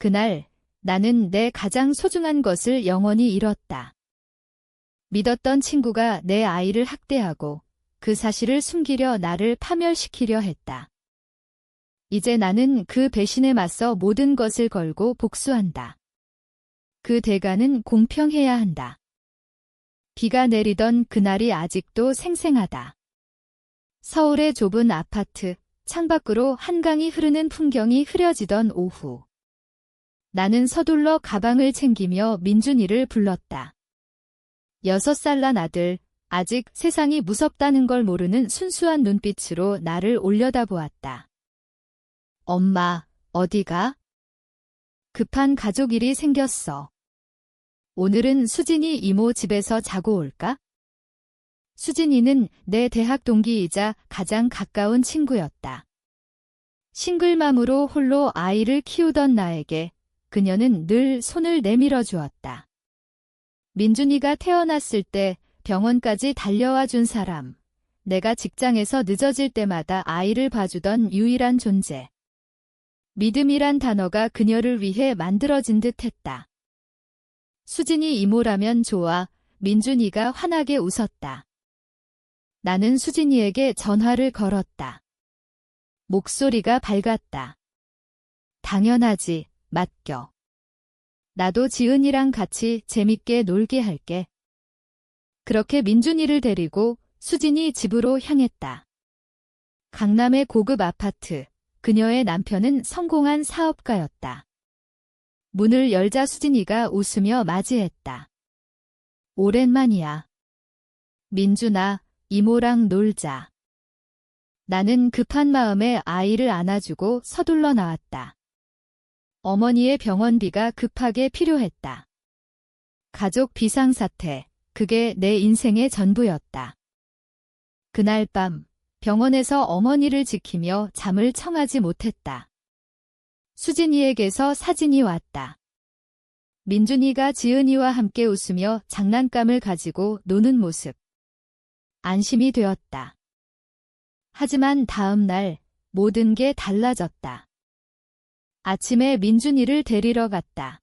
그날 나는 내 가장 소중한 것을 영원히 잃었다. 믿었던 친구가 내 아이를 학대하고 그 사실을 숨기려 나를 파멸시키려 했다. 이제 나는 그 배신에 맞서 모든 것을 걸고 복수한다. 그 대가는 공평해야 한다. 비가 내리던 그날이 아직도 생생하다. 서울의 좁은 아파트, 창밖으로 한강이 흐르는 풍경이 흐려지던 오후. 나는 서둘러 가방을 챙기며 민준이를 불렀다. 6살 난 아들, 아직 세상이 무섭다는 걸 모르는 순수한 눈빛으로 나를 올려다보았다. 엄마, 어디가? 급한 가족 일이 생겼어. 오늘은 수진이 이모 집에서 자고 올까? 수진이는 내 대학 동기이자 가장 가까운 친구였다. 싱글맘으로 홀로 아이를 키우던 나에게 그녀는 늘 손을 내밀어 주었다. 민준이가 태어났을 때 병원까지 달려와 준 사람, 내가 직장에서 늦어질 때마다 아이를 봐주던 유일한 존재. 믿음이란 단어가 그녀를 위해 만들어진 듯 했다. 수진이 이모라면 좋아, 민준이가 환하게 웃었다. 나는 수진이에게 전화를 걸었다. 목소리가 밝았다. 당연하지, 맡겨. 나도 지은이랑 같이 재밌게 놀게 할게. 그렇게 민준이를 데리고 수진이 집으로 향했다. 강남의 고급 아파트, 그녀의 남편은 성공한 사업가였다. 문을 열자 수진이가 웃으며 맞이했다. 오랜만이야. 민준아, 이모랑 놀자. 나는 급한 마음에 아이를 안아주고 서둘러 나왔다. 어머니의 병원비가 급하게 필요했다. 가족 비상사태, 그게 내 인생의 전부였다. 그날 밤, 병원에서 어머니를 지키며 잠을 청하지 못했다. 수진이에게서 사진이 왔다. 민준이가 지은이와 함께 웃으며 장난감을 가지고 노는 모습. 안심이 되었다. 하지만 다음 날 모든 게 달라졌다. 아침에 민준이를 데리러 갔다.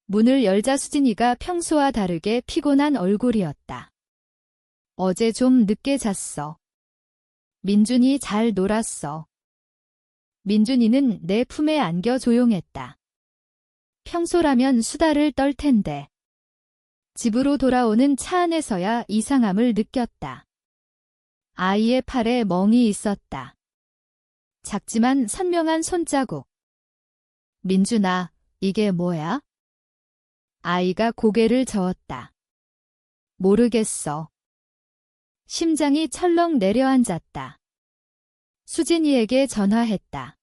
문을 열자 수진이가 평소와 다르게 피곤한 얼굴이었다. 어제 좀 늦게 잤어. 민준이 잘 놀았어. 민준이는 내 품에 안겨 조용했다. 평소라면 수다를 떨 텐데. 집으로 돌아오는 차 안에서야 이상함을 느꼈다. 아이의 팔에 멍이 있었다. 작지만 선명한 손자국. 민준아, 이게 뭐야? 아이가 고개를 저었다. 모르겠어. 심장이 철렁 내려앉았다. 수진이에게 전화했다.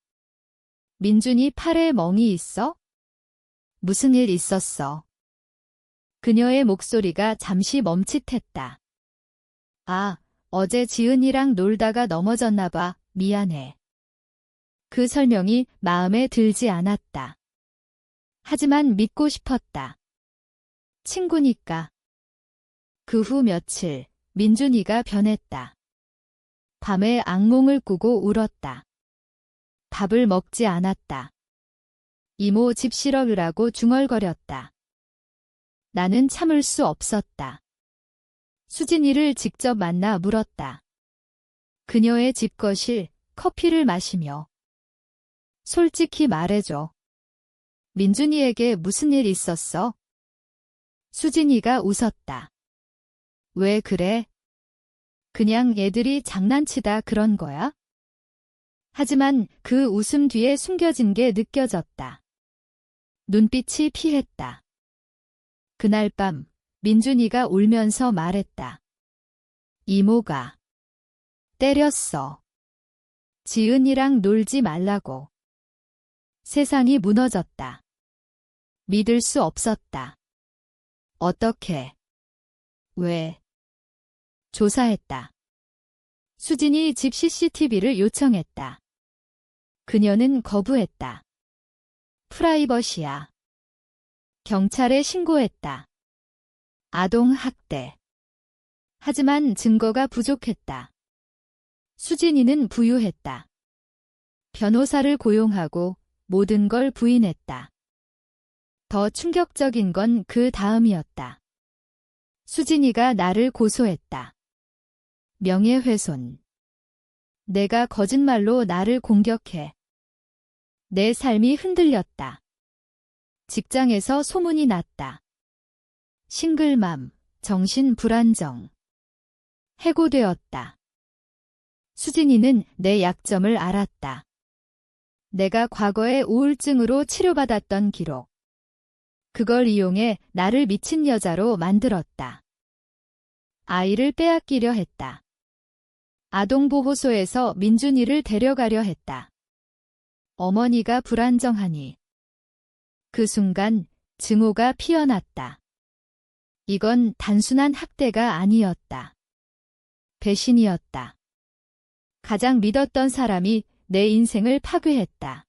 민준이 팔에 멍이 있어? 무슨 일 있었어? 그녀의 목소리가 잠시 멈칫했다. 아, 어제 지은이랑 놀다가 넘어졌나 봐. 미안해. 그 설명이 마음에 들지 않았다. 하지만 믿고 싶었다. 친구니까. 그 후 며칠, 민준이가 변했다. 밤에 악몽을 꾸고 울었다. 밥을 먹지 않았다. 이모 집 싫어라고 중얼거렸다. 나는 참을 수 없었다. 수진이를 직접 만나 물었다. 그녀의 집거실, 커피를 마시며. 솔직히 말해줘. 민준이에게 무슨 일 있었어? 수진이가 웃었다. 왜 그래? 그냥 애들이 장난치다 그런 거야? 하지만 그 웃음 뒤에 숨겨진 게 느껴졌다. 눈빛이 피했다. 그날 밤 민준이가 울면서 말했다. 이모가 때렸어. 지은이랑 놀지 말라고. 세상이 무너졌다. 믿을 수 없었다. 어떻게? 왜? 조사했다. 수진이 집 CCTV를 요청했다. 그녀는 거부했다. 프라이버시야. 경찰에 신고했다. 아동학대. 하지만 증거가 부족했다. 수진이는 부유했다. 변호사를 고용하고 모든 걸 부인했다. 더 충격적인 건 그 다음이었다. 수진이가 나를 고소했다. 명예훼손. 내가 거짓말로 나를 공격해. 내 삶이 흔들렸다. 직장에서 소문이 났다. 싱글맘, 정신 불안정. 해고되었다. 수진이는 내 약점을 알았다. 내가 과거에 우울증으로 치료받았던 기록. 그걸 이용해 나를 미친 여자로 만들었다. 아이를 빼앗기려 했다. 아동보호소에서 민준이를 데려가려 했다. 어머니가 불안정하니. 그 순간 증오가 피어났다. 이건 단순한 학대가 아니었다. 배신이었다. 가장 믿었던 사람이 내 인생을 파괴했다.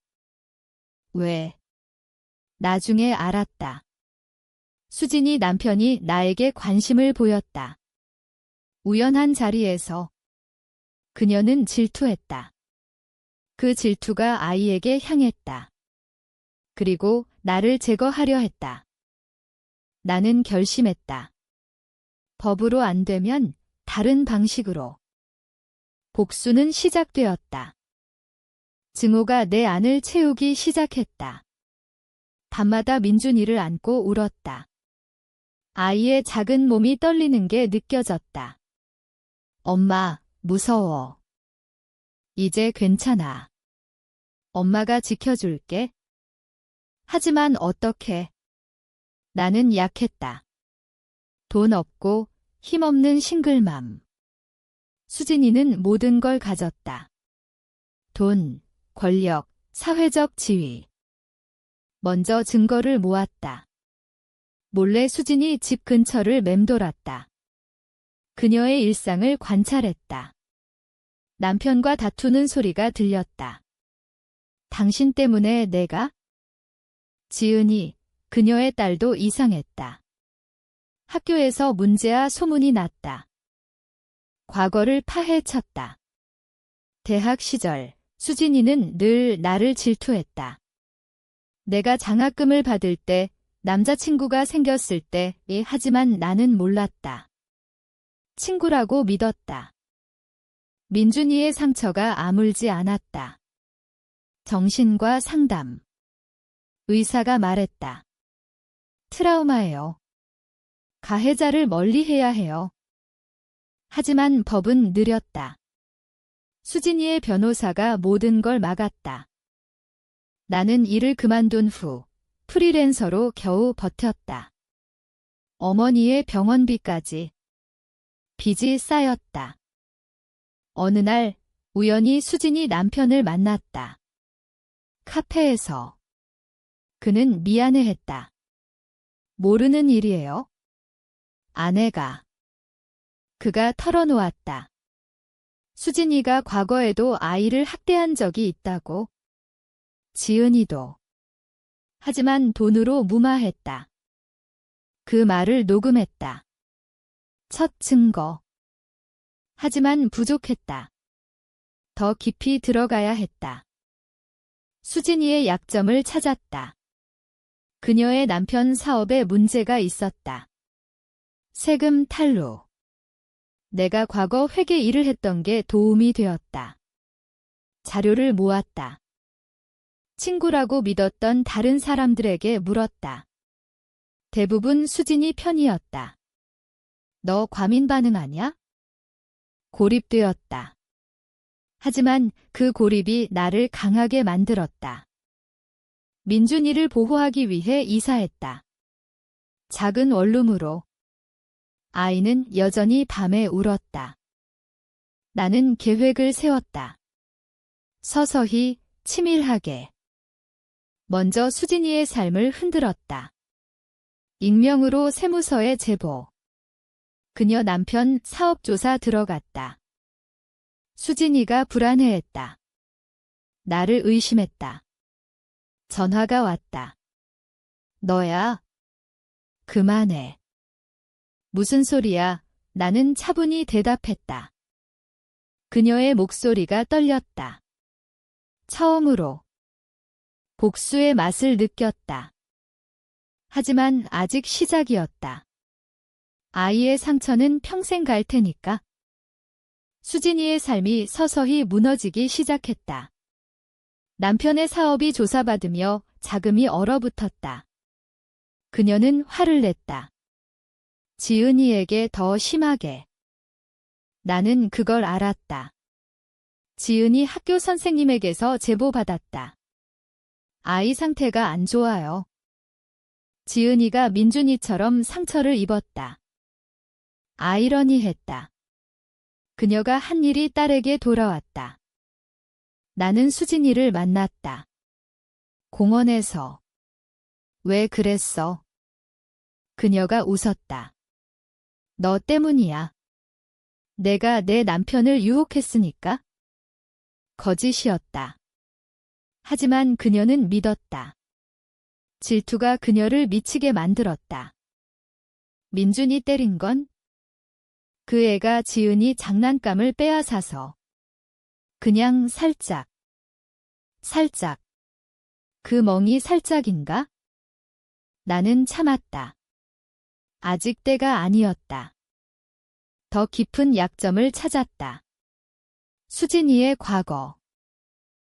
왜? 나중에 알았다. 수진이 남편이 나에게 관심을 보였다. 우연한 자리에서. 그녀는 질투했다. 그 질투가 아이에게 향했다. 그리고 나를 제거하려 했다. 나는 결심했다. 법으로 안 되면 다른 방식으로. 복수는 시작되었다. 증오가 내 안을 채우기 시작했다. 밤마다 민준이를 안고 울었다. 아이의 작은 몸이 떨리는 게 느껴졌다. 엄마, 무서워. 이제 괜찮아. 엄마가 지켜줄게. 하지만 어떻게? 나는 약했다. 돈 없고 힘없는 싱글맘. 수진이는 모든 걸 가졌다. 돈, 권력, 사회적 지위. 먼저 증거를 모았다. 몰래 수진이 집 근처를 맴돌았다. 그녀의 일상을 관찰했다. 남편과 다투는 소리가 들렸다. 당신 때문에 내가? 지은이, 그녀의 딸도 이상했다. 학교에서 문제아 소문이 났다. 과거를 파헤쳤다. 대학 시절, 수진이는 늘 나를 질투했다. 내가 장학금을 받을 때, 남자친구가 생겼을 때, 하지만 나는 몰랐다. 친구라고 믿었다. 민준이의 상처가 아물지 않았다. 정신과 상담. 의사가 말했다. 트라우마예요. 가해자를 멀리해야 해요. 하지만 법은 느렸다. 수진이의 변호사가 모든 걸 막았다. 나는 일을 그만둔 후 프리랜서로 겨우 버텼다. 어머니의 병원비까지. 빚이 쌓였다. 어느 날 우연히 수진이 남편을 만났다. 카페에서. 그는 미안해했다. 모르는 일이에요? 아내가. 그가 털어놓았다. 수진이가 과거에도 아이를 학대한 적이 있다고. 지은이도. 하지만 돈으로 무마했다. 그 말을 녹음했다. 첫 증거. 하지만 부족했다. 더 깊이 들어가야 했다. 수진이의 약점을 찾았다. 그녀의 남편 사업에 문제가 있었다. 세금 탈루. 내가 과거 회계 일을 했던 게 도움이 되었다. 자료를 모았다. 친구라고 믿었던 다른 사람들에게 물었다. 대부분 수진이 편이었다. 너 과민 반응하냐? 고립되었다. 하지만 그 고립이 나를 강하게 만들었다. 민준이를 보호하기 위해 이사했다. 작은 원룸으로. 아이는 여전히 밤에 울었다. 나는 계획을 세웠다. 서서히, 치밀하게. 먼저 수진이의 삶을 흔들었다. 익명으로 세무서에 제보. 그녀 남편 사업조사 들어갔다. 수진이가 불안해했다. 나를 의심했다. 전화가 왔다. 너야? 그만해. 무슨 소리야? 나는 차분히 대답했다. 그녀의 목소리가 떨렸다. 처음으로 복수의 맛을 느꼈다. 하지만 아직 시작이었다. 아이의 상처는 평생 갈 테니까. 수진이의 삶이 서서히 무너지기 시작했다. 남편의 사업이 조사받으며 자금이 얼어붙었다. 그녀는 화를 냈다. 지은이에게 더 심하게. 나는 그걸 알았다. 지은이 학교 선생님에게서 제보받았다. 아이 상태가 안 좋아요. 지은이가 민준이처럼 상처를 입었다. 아이러니했다. 그녀가 한 일이 딸에게 돌아왔다. 나는 수진이를 만났다. 공원에서. 왜 그랬어? 그녀가 웃었다. 너 때문이야. 내가 내 남편을 유혹했으니까? 거짓이었다. 하지만 그녀는 믿었다. 질투가 그녀를 미치게 만들었다. 민준이 때린 건? 그 애가 지은이 장난감을 빼앗아서. 그냥 살짝. 살짝. 그 멍이 살짝인가? 나는 참았다. 아직 때가 아니었다. 더 깊은 약점을 찾았다. 수진이의 과거.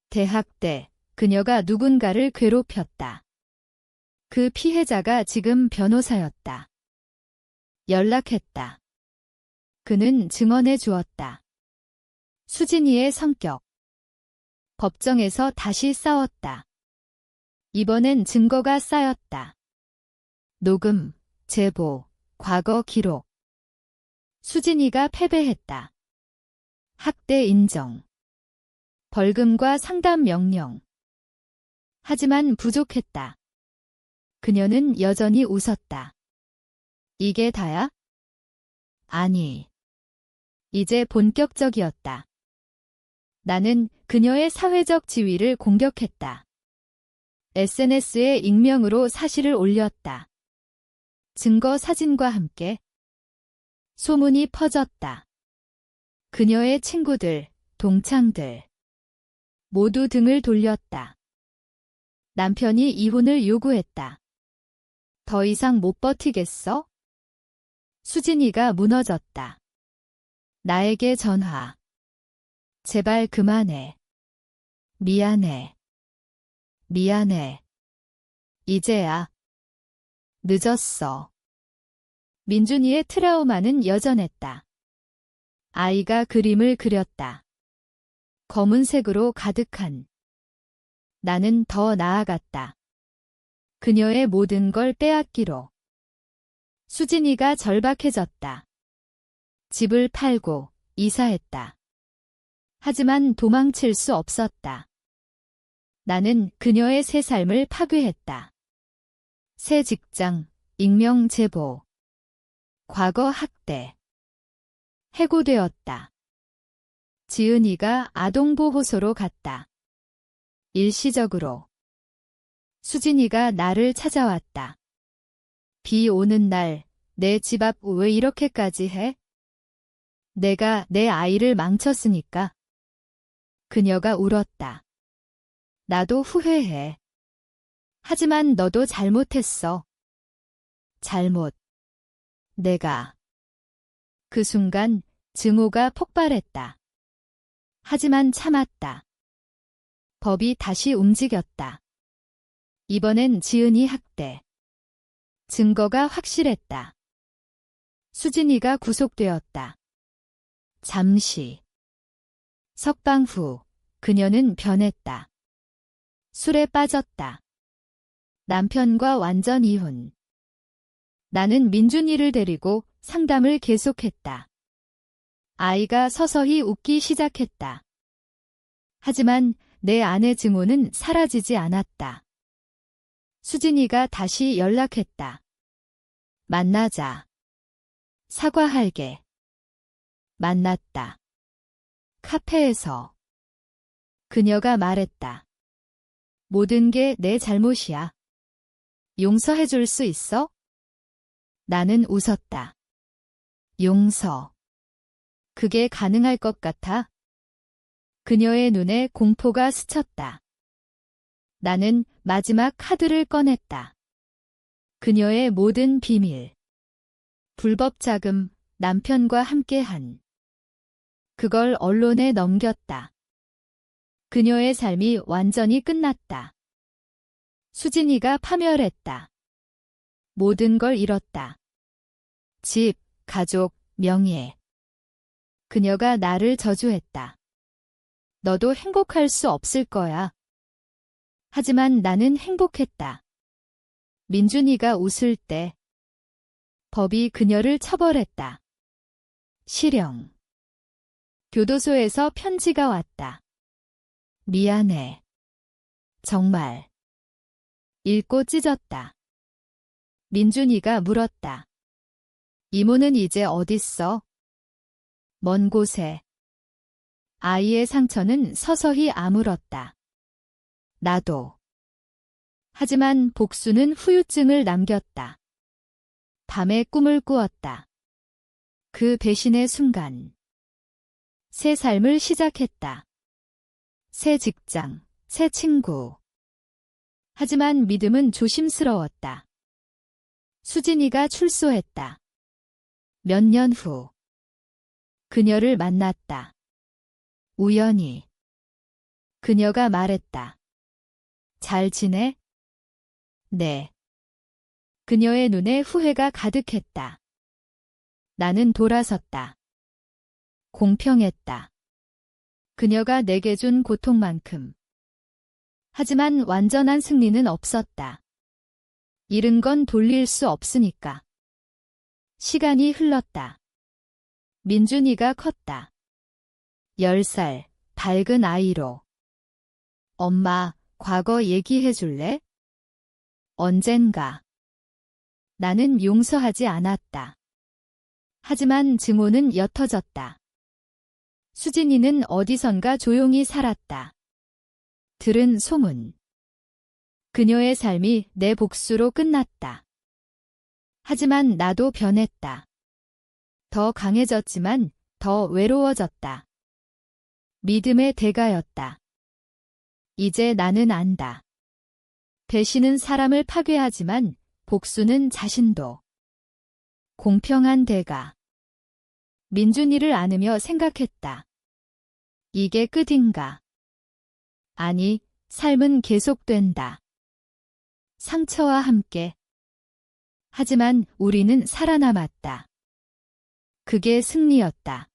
대학 때 그녀가 누군가를 괴롭혔다. 그 피해자가 지금 변호사였다. 연락했다. 그는 증언해 주었다. 수진이의 성격. 법정에서 다시 싸웠다. 이번엔 증거가 쌓였다. 녹음, 제보, 과거 기록. 수진이가 패배했다. 학대 인정. 벌금과 상담 명령. 하지만 부족했다. 그녀는 여전히 웃었다. 이게 다야? 아니. 이제 본격적이었다. 나는 그녀의 사회적 지위를 공격했다. SNS에 익명으로 사실을 올렸다. 증거 사진과 함께. 소문이 퍼졌다. 그녀의 친구들, 동창들 모두 등을 돌렸다. 남편이 이혼을 요구했다. 더 이상 못 버티겠어? 수진이가 무너졌다. 나에게 전화. 제발 그만해. 미안해. 미안해. 이제야. 늦었어. 민준이의 트라우마는 여전했다. 아이가 그림을 그렸다. 검은색으로 가득한. 나는 더 나아갔다. 그녀의 모든 걸 빼앗기로. 수진이가 절박해졌다. 집을 팔고 이사했다. 하지만 도망칠 수 없었다. 나는 그녀의 새 삶을 파괴했다. 새 직장, 익명 제보. 과거 학대. 해고되었다. 지은이가 아동보호소로 갔다. 일시적으로. 수진이가 나를 찾아왔다. 비 오는 날, 내 집 앞 왜 이렇게까지 해? 내가 내 아이를 망쳤으니까. 그녀가 울었다. 나도 후회해. 하지만 너도 잘못했어. 잘못. 내가. 그 순간 증오가 폭발했다. 하지만 참았다. 법이 다시 움직였다. 이번엔 지은이 학대. 증거가 확실했다. 수진이가 구속되었다. 잠시. 석방 후 그녀는 변했다. 술에 빠졌다. 남편과 완전 이혼. 나는 민준이를 데리고 상담을 계속했다. 아이가 서서히 웃기 시작했다. 하지만 내 아내 증오는 사라지지 않았다. 수진이가 다시 연락했다. 만나자. 사과할게. 만났다. 카페에서. 그녀가 말했다. 모든 게 내 잘못이야. 용서해줄 수 있어? 나는 웃었다. 용서. 그게 가능할 것 같아? 그녀의 눈에 공포가 스쳤다. 나는 마지막 카드를 꺼냈다. 그녀의 모든 비밀. 불법 자금, 남편과 함께한. 그걸 언론에 넘겼다. 그녀의 삶이 완전히 끝났다. 수진이가 파멸했다. 모든 걸 잃었다. 집, 가족, 명예. 그녀가 나를 저주했다. 너도 행복할 수 없을 거야. 하지만 나는 행복했다. 민준이가 웃을 때 법이 그녀를 처벌했다. 실형. 교도소에서 편지가 왔다. 미안해. 정말. 읽고 찢었다. 민준이가 물었다. 이모는 이제 어딨어? 먼 곳에. 아이의 상처는 서서히 아물었다. 나도. 하지만 복수는 후유증을 남겼다. 밤에 꿈을 꾸었다. 그 배신의 순간. 새 삶을 시작했다. 새 직장, 새 친구. 하지만 믿음은 조심스러웠다. 수진이가 출소했다. 몇 년 후. 그녀를 만났다. 우연히. 그녀가 말했다. 잘 지내? 네. 그녀의 눈에 후회가 가득했다. 나는 돌아섰다. 공평했다. 그녀가 내게 준 고통만큼. 하지만 완전한 승리는 없었다. 잃은 건 돌릴 수 없으니까. 시간이 흘렀다. 민준이가 컸다. 10살, 밝은 아이로. 엄마, 과거 얘기해 줄래? 언젠가. 나는 용서하지 않았다. 하지만 증오는 옅어졌다. 수진이는 어디선가 조용히 살았다. 들은 소문. 그녀의 삶이 내 복수로 끝났다. 하지만 나도 변했다. 더 강해졌지만 더 외로워졌다. 믿음의 대가였다. 이제 나는 안다. 배신은 사람을 파괴하지만 복수는 자신도. 공평한 대가. 민준이를 안으며 생각했다. 이게 끝인가? 아니, 삶은 계속된다. 상처와 함께. 하지만 우리는 살아남았다. 그게 승리였다.